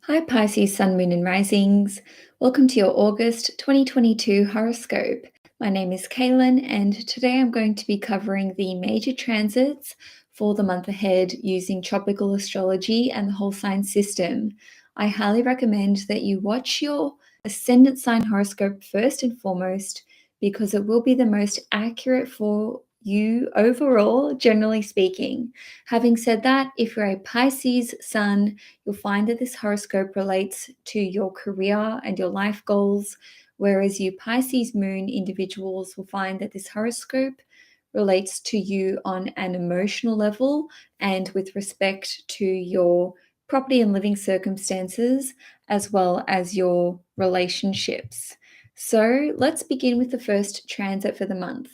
Hi Pisces, Sun, Moon and Risings. Welcome to your August 2022 horoscope. My name is Cailin and today I'm going to be covering the major transits for the month ahead using tropical astrology and the whole sign system. I highly recommend that you watch your ascendant sign horoscope first and foremost because it will be the most accurate for you overall, generally speaking. Having said that, if you're a Pisces Sun, you'll find that this horoscope relates to your career and your life goals, whereas you Pisces Moon individuals will find that this horoscope relates to you on an emotional level and with respect to your property and living circumstances, as well as your relationships. So let's begin with the first transit for the month.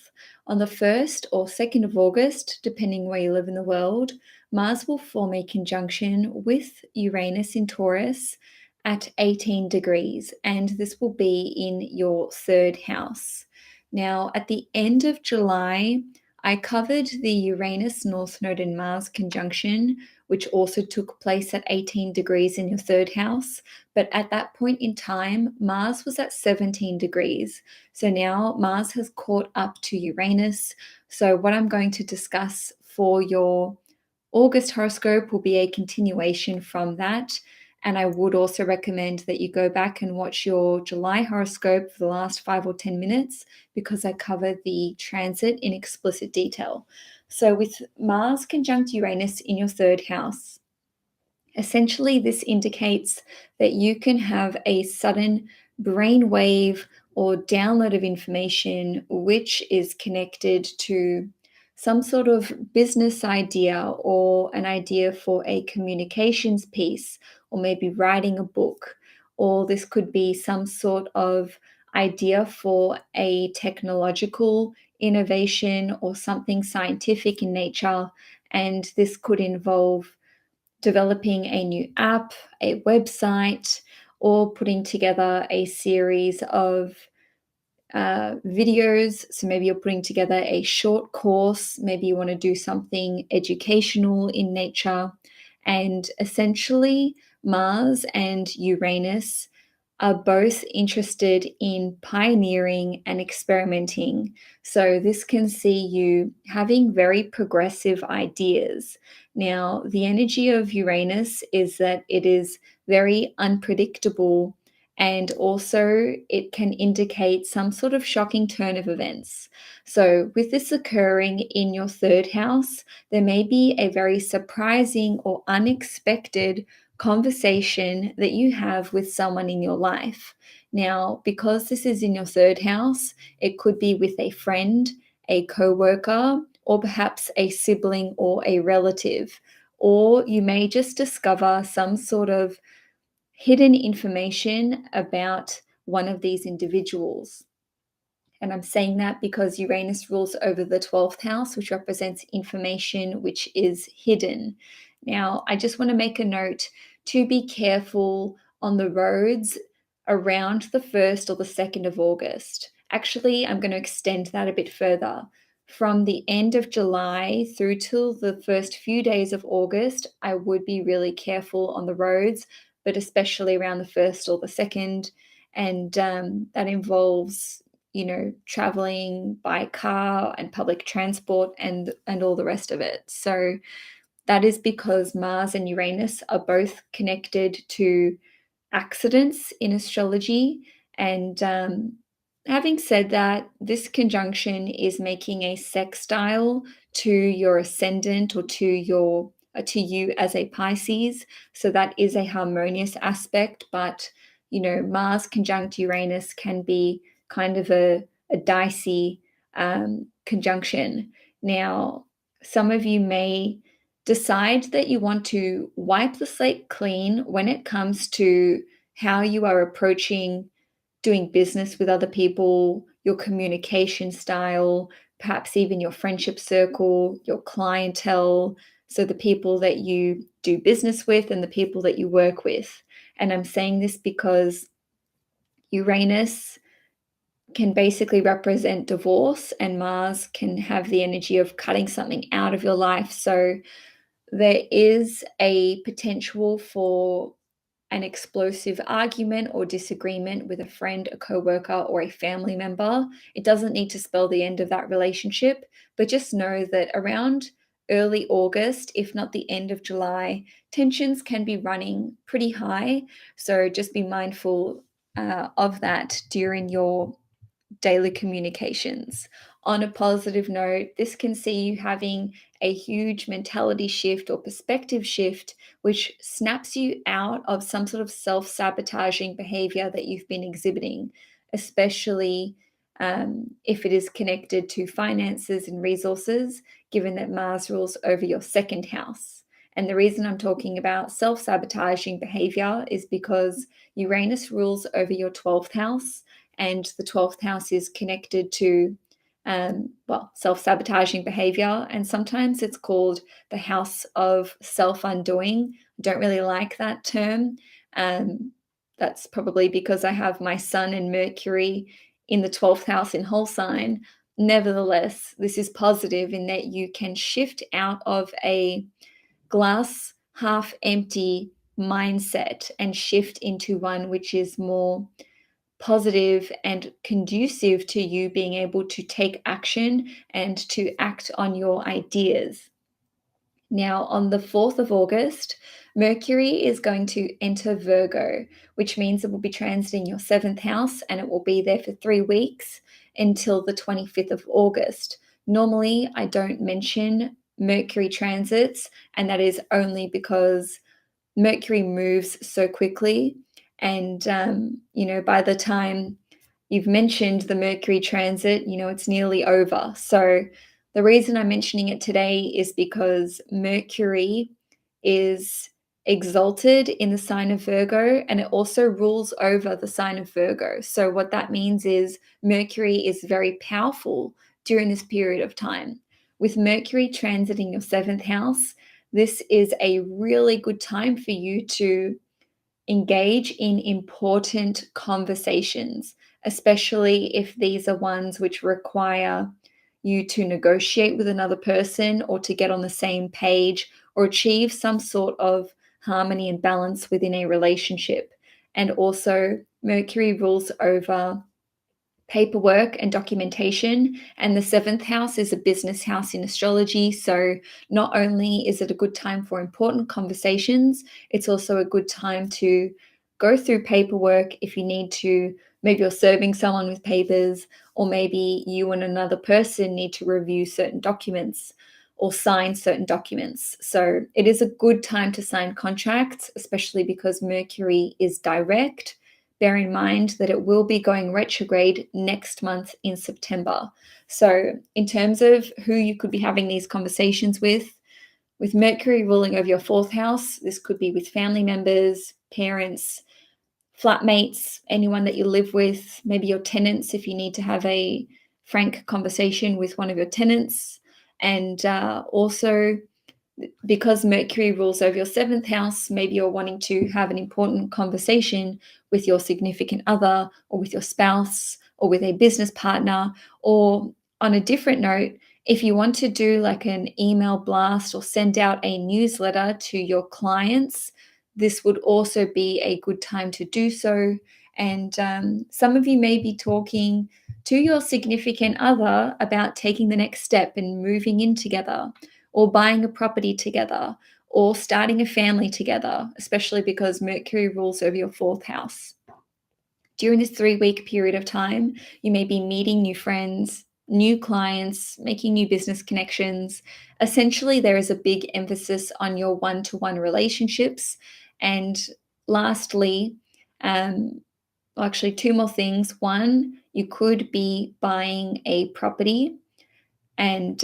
On the 1st or 2nd of August, depending where you live in the world, Mars will form a conjunction with Uranus in Taurus at 18 degrees, and this will be in your 3rd house. Now, at the end of July, I covered the Uranus North Node and Mars conjunction, which also took place at 18 degrees in your 3rd house. But at that point in time, Mars was at 17 degrees. So now Mars has caught up to Uranus. So, what I'm going to discuss for your August horoscope will be a continuation from that. And I would also recommend that you go back and watch your July horoscope for the last 5 or 10 minutes because I cover the transit in explicit detail. So, with Mars conjunct Uranus in your 3rd house, essentially this indicates that you can have a sudden brainwave or download of information which is connected to some sort of business idea or an idea for a communications piece, or maybe writing a book, or this could be some sort of idea for a technological innovation or something scientific in nature. And this could involve developing a new app, a website, or putting together a series of videos. So maybe you're putting together a short course, maybe you want to do something educational in nature. And essentially, Mars and Uranus are both interested in pioneering and experimenting. So this can see you having very progressive ideas. Now, the energy of Uranus is that it is very unpredictable, and also it can indicate some sort of shocking turn of events. So, with this occurring in your 3rd house, there may be a very surprising or unexpected conversation that you have with someone in your life. Now, because this is in your 3rd house, it could be with a friend, a co-worker, or perhaps a sibling or a relative. Or you may just discover some sort of hidden information about one of these individuals. And I'm saying that because Uranus rules over the 12th house, which represents information which is hidden. Now, I just want to make a note to be careful on the roads around the 1st or the 2nd of August. Actually, I'm going to extend that a bit further. From the end of July through till the first few days of August, I would be really careful on the roads, but especially around the 1st or the 2nd. And that involves traveling by car and public transport and all the rest of it. So that is because Mars and Uranus are both connected to accidents in astrology. And having said that, this conjunction is making a sextile to your ascendant or to you as a Pisces. So that is a harmonious aspect, but Mars conjunct Uranus can be kind of a dicey conjunction. Now, some of you may decide that you want to wipe the slate clean when it comes to how you are approaching doing business with other people, your communication style, perhaps even your friendship circle, your clientele, so the people that you do business with and the people that you work with. And I'm saying this because Uranus can basically represent divorce, and Mars can have the energy of cutting something out of your life. So there is a potential for an explosive argument or disagreement with a friend, a coworker, or a family member. It doesn't need to spell the end of that relationship, but just know that around early August, if not the end of July, tensions can be running pretty high. So just be mindful of that during your daily communications. On a positive note, this can see you having a huge mentality shift or perspective shift, which snaps you out of some sort of self sabotaging behavior that you've been exhibiting, especially if it is connected to finances and resources, given that Mars rules over your second house. And the reason I'm talking about self sabotaging behavior is because Uranus rules over your 12th house, and the 12th house is connected to self-sabotaging behavior, and sometimes it's called the house of self-undoing. I don't really like that term. That's probably because I have my sun and Mercury in the 12th house in whole sign. Nevertheless, this is positive in that you can shift out of a glass half empty mindset and shift into one which is more positive and conducive to you being able to take action and to act on your ideas. Now, on the 4th of August, Mercury is going to enter Virgo, which means it will be transiting your 7th house, and it will be there for 3 weeks until the 25th of August. Normally, I don't mention Mercury transits, and that is only because Mercury moves so quickly. And, by the time you've mentioned the Mercury transit, it's nearly over. So the reason I'm mentioning it today is because Mercury is exalted in the sign of Virgo, and it also rules over the sign of Virgo. So what that means is Mercury is very powerful during this period of time. With Mercury transiting your 7th house, this is a really good time for you to engage in important conversations, especially if these are ones which require you to negotiate with another person or to get on the same page or achieve some sort of harmony and balance within a relationship. And also, Mercury rules over paperwork and documentation, and the 7th house is a business house in astrology. So not only is it a good time for important conversations, it's also a good time to go through paperwork if you need to. Maybe you're serving someone with papers, or maybe you and another person need to review certain documents or sign certain documents. So it is a good time to sign contracts, especially because Mercury is direct. Bear in mind that it will be going retrograde next month in September. So in terms of who you could be having these conversations with Mercury ruling over your 4th house, this could be with family members, parents, flatmates, anyone that you live with, maybe your tenants if you need to have a frank conversation with one of your tenants. And also, because Mercury rules over your 7th house, maybe you're wanting to have an important conversation with your significant other or with your spouse or with a business partner. Or on a different note, if you want to do like an email blast or send out a newsletter to your clients, this would also be a good time to do so. And some of you may be talking to your significant other about taking the next step and moving in together, or buying a property together, or starting a family together, especially because Mercury rules over your 4th house. During this 3-week period of time, you may be meeting new friends, new clients, making new business connections. Essentially, there is a big emphasis on your one-to-one relationships. And lastly, actually 2 more things. One, you could be buying a property, and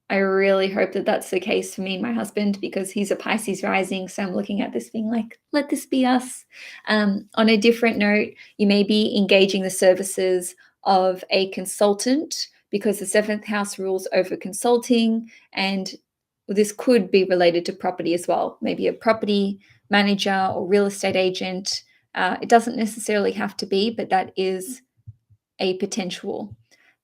I really hope that that's the case for me and my husband, because he's a Pisces rising. So I'm looking at this being like, let this be us. On a different note, you may be engaging the services of a consultant, because the 7th house rules over consulting. And this could be related to property as well. Maybe a property manager or real estate agent. It doesn't necessarily have to be, but that is a potential.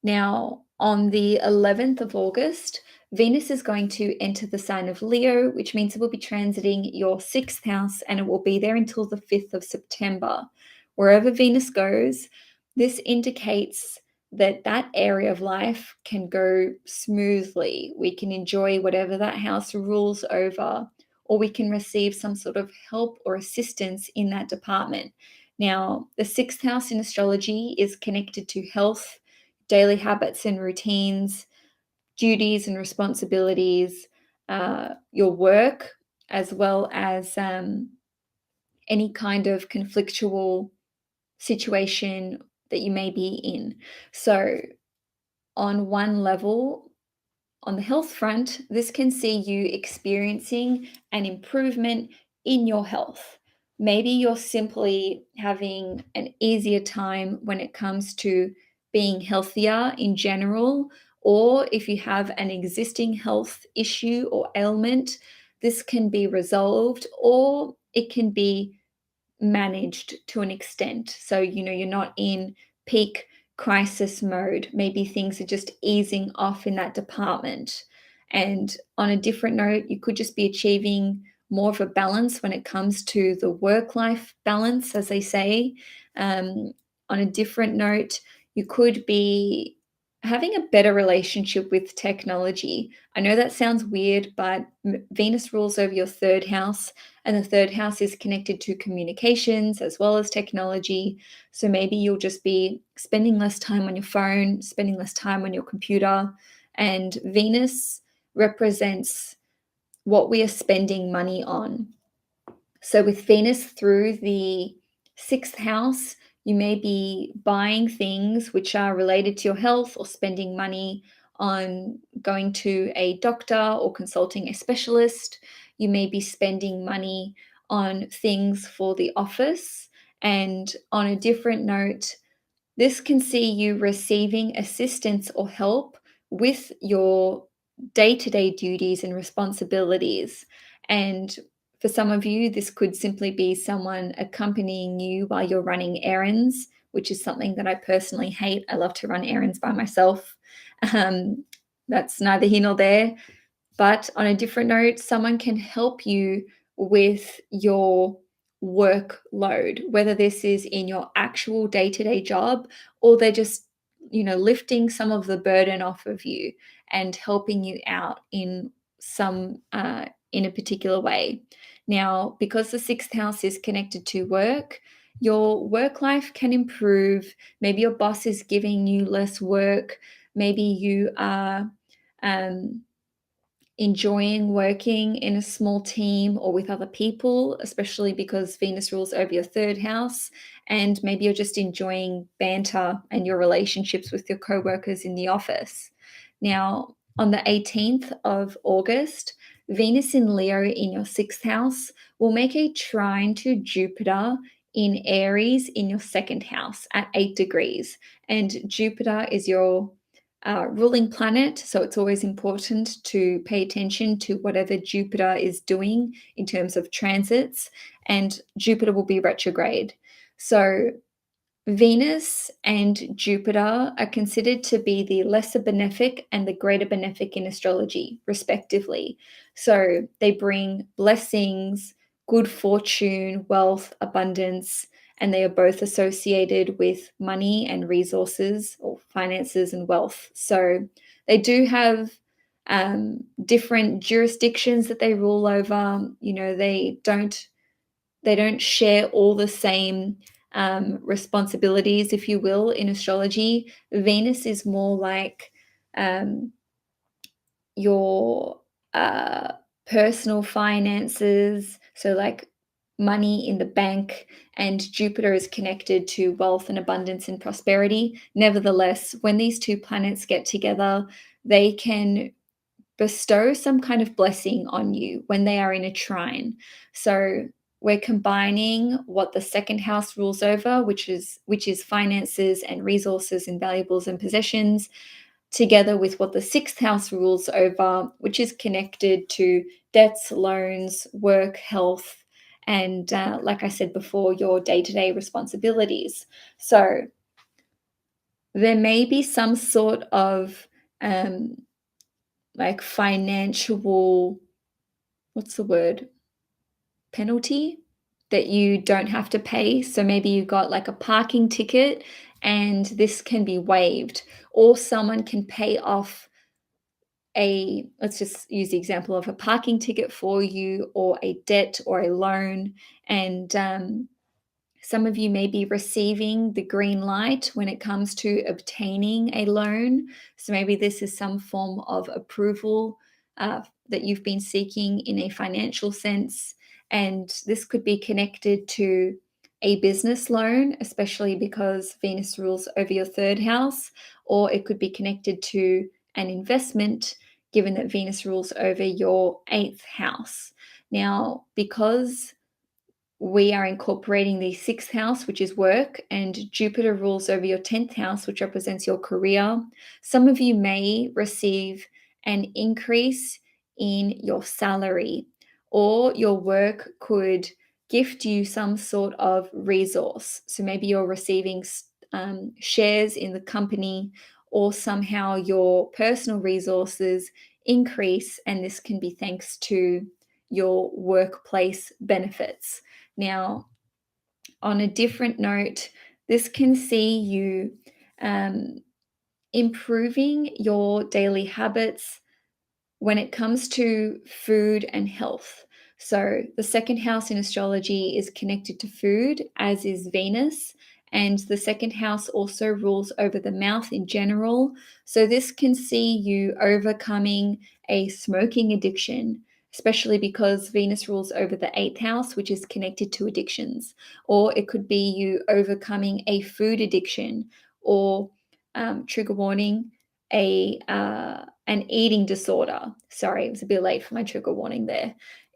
Now, on the 11th of August, Venus is going to enter the sign of Leo, which means it will be transiting your 6th house, and it will be there until the 5th of September. Wherever Venus goes, this indicates that that area of life can go smoothly. We can enjoy whatever that house rules over, or we can receive some sort of help or assistance in that department. Now, the 6th house in astrology is connected to health, daily habits and routines, duties and responsibilities, your work, as well as any kind of conflictual situation that you may be in. So, on one level, on the health front, this can see you experiencing an improvement in your health. Maybe you're simply having an easier time when it comes to being healthier in general, or if you have an existing health issue or ailment, this can be resolved or it can be managed to an extent. So, you're not in peak crisis mode. Maybe things are just easing off in that department. And on a different note, you could just be achieving more of a balance when it comes to the work life balance, as they say. On a different note, you could be having a better relationship with technology. I know that sounds weird, but Venus rules over your 3rd house, and the 3rd house is connected to communications as well as technology. So maybe you'll just be spending less time on your phone, spending less time on your computer. And Venus represents what we are spending money on. So with Venus through the 6th house, you may be buying things which are related to your health or spending money on going to a doctor or consulting a specialist. You may be spending money on things for the office. And on a different note, this can see you receiving assistance or help with your day-to-day duties and responsibilities. And for some of you, this could simply be someone accompanying you while you're running errands, which is something that I personally hate. I love to run errands by myself. Um, that's neither here nor there. But on a different note, someone can help you with your workload, whether this is in your actual day-to-day job or they're just, lifting some of the burden off of you and helping you out in some in a particular way. Now, because the 6th house is connected to work, your work life can improve. Maybe your boss is giving you less work. Maybe you are um, enjoying working in a small team or with other people, especially because Venus rules over your 3rd house. And maybe you're just enjoying banter and your relationships with your co-workers in the office. Now, on the 18th of August, Venus in Leo in your 6th house will make a trine to Jupiter in Aries in your 2nd house at 8 degrees. And Jupiter is your ruling planet, so it's always important to pay attention to whatever Jupiter is doing in terms of transits, and Jupiter will be retrograde. So Venus and Jupiter are considered to be the lesser benefic and the greater benefic in astrology, respectively. So they bring blessings, good fortune, wealth, abundance, and they are both associated with money and resources or finances and wealth. So they do have different jurisdictions that they rule over. They don't share all the same responsibilities, if you will, in astrology. Venus is more like your personal finances, so like money in the bank, and Jupiter is connected to wealth and abundance and prosperity. Nevertheless, when these two planets get together, they can bestow some kind of blessing on you when they are in a trine. So we're combining what the 2nd house rules over, which is finances and resources and valuables and possessions, together with what the 6th house rules over, which is connected to debts, loans, work, health, and like I said before, your day-to-day responsibilities. So there may be some sort of like financial, what's the word? Penalty that you don't have to pay. So maybe you got like a parking ticket and this can be waived, or someone can pay off let's just use the example of a parking ticket for you, or a debt or a loan. And some of you may be receiving the green light when it comes to obtaining a loan. So maybe this is some form of approval that you've been seeking in a financial sense. And this could be connected to a business loan, especially because Venus rules over your third house, or it could be connected to an investment, given that Venus rules over your eighth house. Now, because we are incorporating the sixth house, which is work, and Jupiter rules over your 10th house, which represents your career. Some of you may receive an increase in your salary, or your work could gift you some sort of resource. So maybe you're receiving shares in the company, or somehow your personal resources increase, and this can be thanks to your workplace benefits. Now, on a different note, this can see you improving your daily habits when it comes to food and health. So, the second house in astrology is connected to food, as is Venus. And the second house also rules over the mouth in general. So, this can see you overcoming a smoking addiction, especially because Venus rules over the eighth house, which is connected to addictions. Or it could be you overcoming a food addiction, or trigger warning, an eating disorder. Sorry, it was a bit late for my trigger warning there.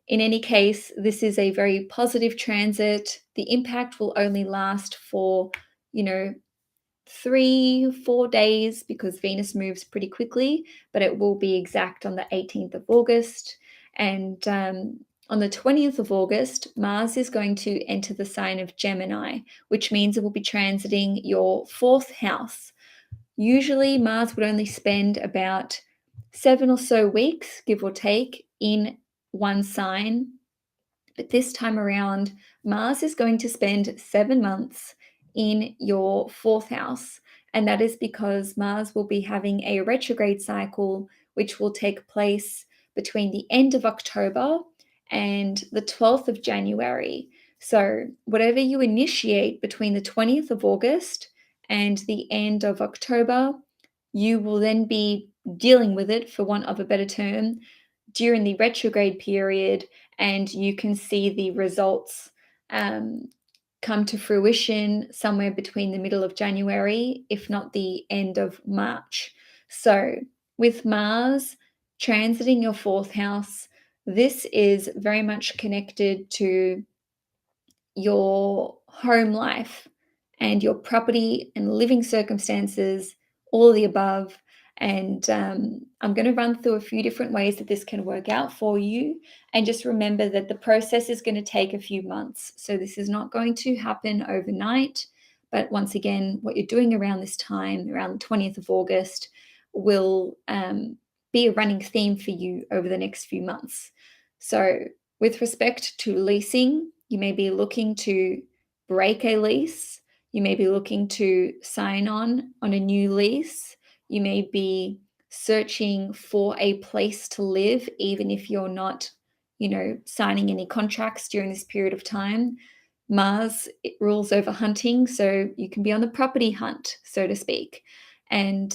In any case, this is a very positive transit. The impact will only last for, 3-4 days, because Venus moves pretty quickly, but it will be exact on the 18th of August. And on the 20th of August, Mars is going to enter the sign of Gemini, which means it will be transiting your fourth house. Usually, Mars would only spend about 7 or so weeks, give or take, in one sign. But this time around, Mars is going to spend 7 months in your fourth house. And that is because Mars will be having a retrograde cycle, which will take place between the end of October and the 12th of January. So, whatever you initiate between the 20th of August and the end of October, you will then be dealing with it, for want of a better term, during the retrograde period, and you can see the results come to fruition somewhere between the middle of January, if not the end of March. So, with Mars transiting your fourth house, this is very much connected to your home life and your property and living circumstances, all the above. And I'm going to run through a few different ways that this can work out for you. And just remember that the process is going to take a few months. So this is not going to happen overnight. But once again, what you're doing around this time, around the 20th of August, will be a running theme for you over the next few months. So, with respect to leasing, you may be looking to break a lease. You may be looking to sign on a new lease. You may be searching for a place to live, even if you're not, signing any contracts during this period of time. Mars, it rules over hunting, so you can be on the property hunt, so to speak. And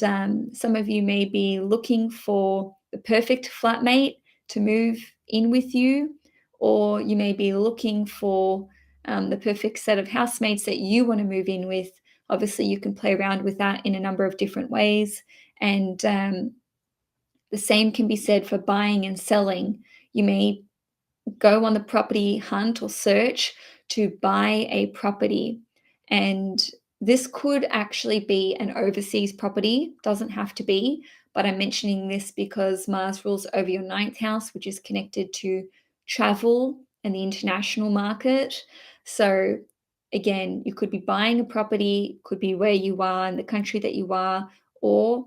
some of you may be looking for the perfect flatmate to move in with you, or you may be looking for the perfect set of housemates that you want to move in with. Obviously, you can play around with that in a number of different ways. And the same can be said for buying and selling. You may go on the property hunt or search to buy a property. And this could actually be an overseas property, doesn't have to be, but I'm mentioning this because Mars rules over your ninth house, which is connected to travel and the international market. So again, you could be buying a property, could be where you are in the country that you are, or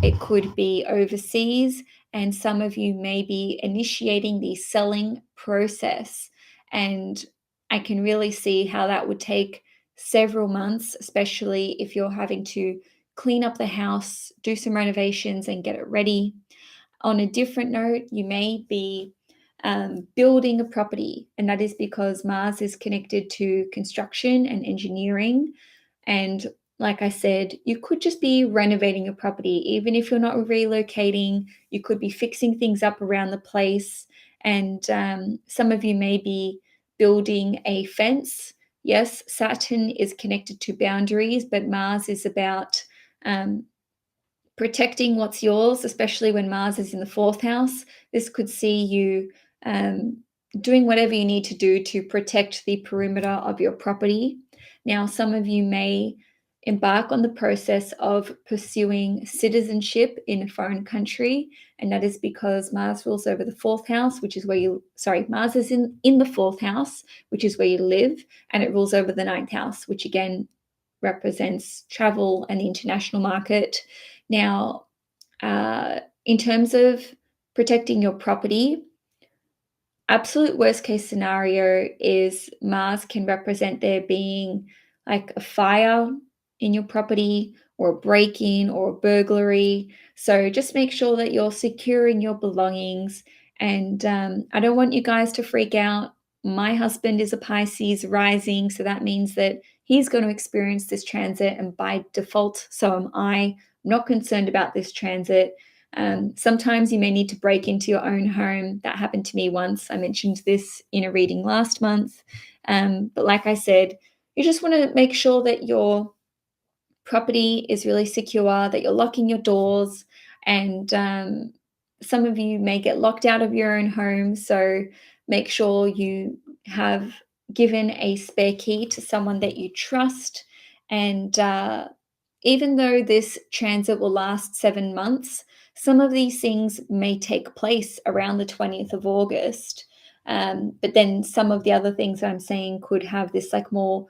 it could be overseas, and some of you may be initiating the selling process. And I can really see how that would take several months, especially if you're having to clean up the house, do some renovations, and get it ready. On a different note, you may be building a property, and that is because Mars is connected to construction and engineering. And like I said, you could just be renovating a property. Even if you're not relocating, you could be fixing things up around the place. And some of you may be building a fence. Yes, Saturn is connected to boundaries, but Mars is about um, protecting what's yours, especially when Mars is in the fourth house. This could see you um, doing whatever you need to do to protect the perimeter of your property. Now, some of you may embark on the process of pursuing citizenship in a foreign country, and that is because Mars rules over the fourth house, which is where Mars is in the fourth house, which is where you live, and it rules over the ninth house, which again represents travel and the international market. Now, in terms of protecting your property, absolute worst case scenario is Mars can represent there being like a fire in your property or a break-in or a burglary. So just make sure that you're securing your belongings. And I don't want you guys to freak out. My husband is a Pisces rising, so that means that he's going to experience this transit, and by default, so am I. I'm not concerned about this transit. Sometimes you may need to break into your own home. That happened to me once. I mentioned this in a reading last month. But like I said, you just want to make sure that your property is really secure, that you're locking your doors, and some of you may get locked out of your own home. So make sure you have given a spare key to someone that you trust. And even though this transit will last 7 months, some of these things may take place around the 20th of August. But then some of the other things I'm saying could have this like more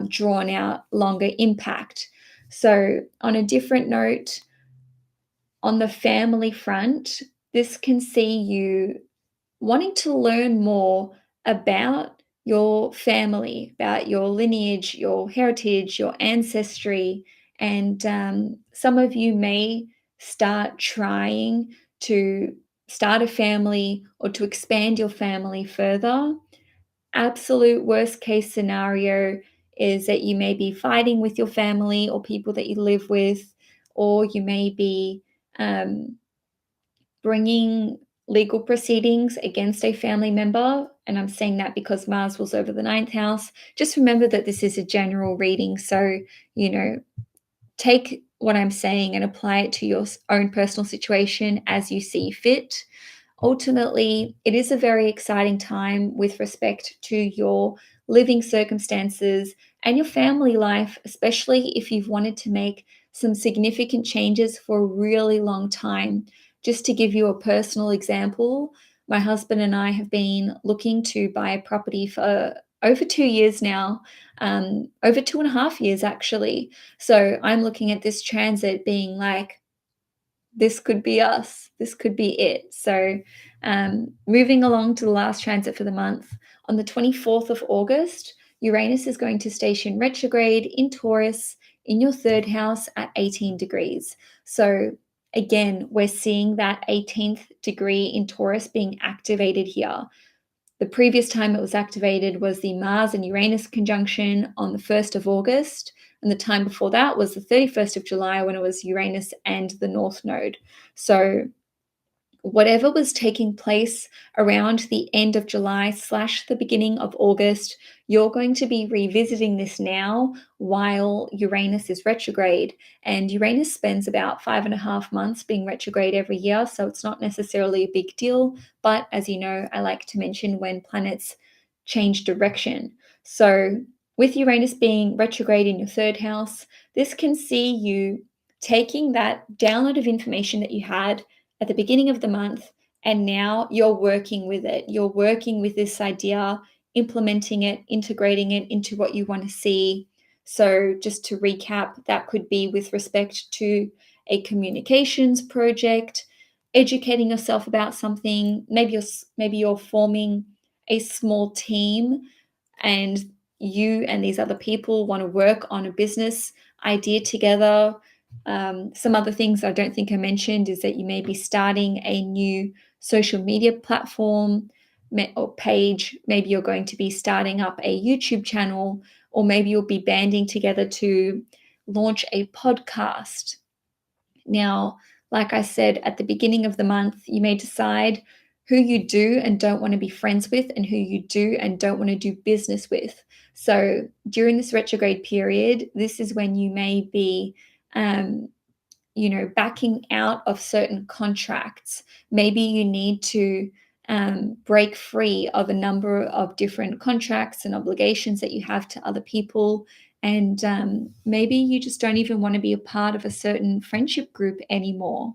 drawn out, longer impact. So, on a different note, on the family front, this can see you wanting to learn more about your family, about your lineage, your heritage, your ancestry. And some of you may start trying to start a family or to expand your family further. Absolute worst case scenario is that you may be fighting with your family or people that you live with, or you may be um, bringing legal proceedings against a family member. And I'm saying that because Mars was over the ninth house. Just remember that this is a general reading. So, take what I'm saying and apply it to your own personal situation as you see fit. Ultimately, it is a very exciting time with respect to your living circumstances and your family life, especially if you've wanted to make some significant changes for a really long time. Just to give you a personal example, my husband and I have been looking to buy a property for over 2 years now, over 2.5 years actually. So I'm looking at this transit being like, this could be us. This could be it. So, moving along to the last transit for the month, on the 24th of August, Uranus is going to station retrograde in Taurus in your third house at 18 degrees. So, again, we're seeing that 18th degree in Taurus being activated here. The previous time it was activated was the Mars and Uranus conjunction on the 1st of August. And the time before that was the 31st of July when it was Uranus and the North Node. So whatever was taking place around the end of July / the beginning of August, you're going to be revisiting this now while Uranus is retrograde. And Uranus spends about 5.5 months being retrograde every year, so it's not necessarily a big deal. But as you know, I like to mention when planets change direction. So with Uranus being retrograde in your third house, this can see you taking that download of information that you had at the beginning of the month, and now you're working with it. You're working with this idea, implementing it, integrating it into what you want to see. So just to recap, that could be with respect to a communications project, educating yourself about something. Maybe you're forming a small team, and you and these other people want to work on a business idea together. Some other things I don't think I mentioned is that you may be starting a new social media platform or page. Maybe you're going to be starting up a YouTube channel, or maybe you'll be banding together to launch a podcast. Now, like I said at the beginning of the month, you may decide who you do and don't want to be friends with, and who you do and don't want to do business with. So during this retrograde period, this is when you may be, backing out of certain contracts. Maybe you need to break free of a number of different contracts and obligations that you have to other people. And maybe you just don't even want to be a part of a certain friendship group anymore.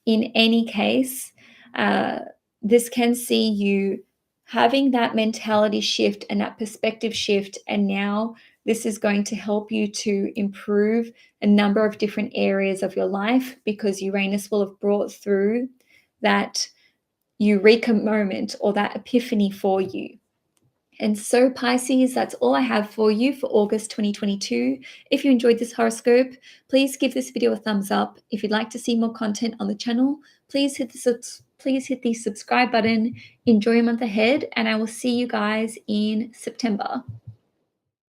In any case, uh, this can see you having that mentality shift and that perspective shift. And now this is going to help you to improve a number of different areas of your life, because Uranus will have brought through that eureka moment or that epiphany for you. And so, Pisces, that's all I have for you for August 2022. If you enjoyed this horoscope, please give this video a thumbs up. If you'd like to see more content on the channel, please hit the subscribe button. Enjoy your month ahead, and I will see you guys in September.